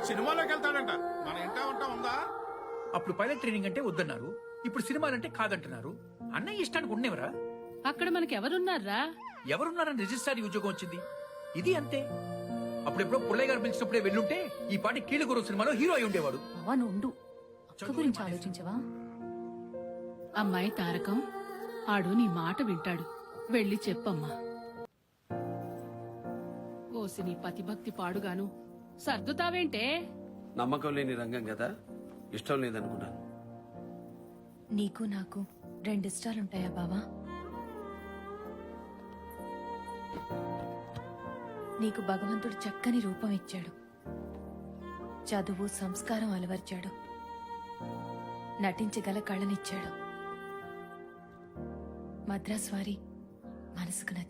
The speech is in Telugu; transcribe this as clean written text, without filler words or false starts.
సినిమాలోకి వెళ్తాడంట. మన ఇంటా ఉంటా ఉందా? అప్పుడు పైలట్ ట్రైనింగ్ అంటే వద్దన్నారు, ఇప్పుడు సినిమాలంటే కాదంటున్నారు. అన్నయ్య ఇష్టానికి ఉండేవరా? అక్కడ మనకి ఎవరున్నారా? ఎవరున్నారని రిజిస్ట్రార్ ఉద్యోగం వచ్చింది. ఇది అంతే. అప్పుడెప్పుడో పుల్లయ్య గారు పిలిచినప్పుడే వెళ్ళుంటే ఈ పాటి కీళ్ళగురు సినిమాలో హీరో అయి ఉండేవాడు. అవను ఉండు, అక్క గురించి ఆలోచించవా? అమ్మాయి తారకం, ఆడు నీ మాట వింటాడు, వెళ్ళి చెప్పమ్మా. ఓసి నీ పతిభక్తి పాడుగాను సర్దుతావేంటే? నమ్మకం లేని రంగం కదా, ఇష్టం లేదనుకున్నాను. నీకు నాకు 2 ఇష్టాలుంటాయా బావా? నీకు భగవంతుడు చక్కని రూపం ఇచ్చాడు, చదువు సంస్కారం అలవర్చాడు, నటించగల కళనిచ్చాడు. మద్రాస్ వారి మనసుకు నచ్చాడు.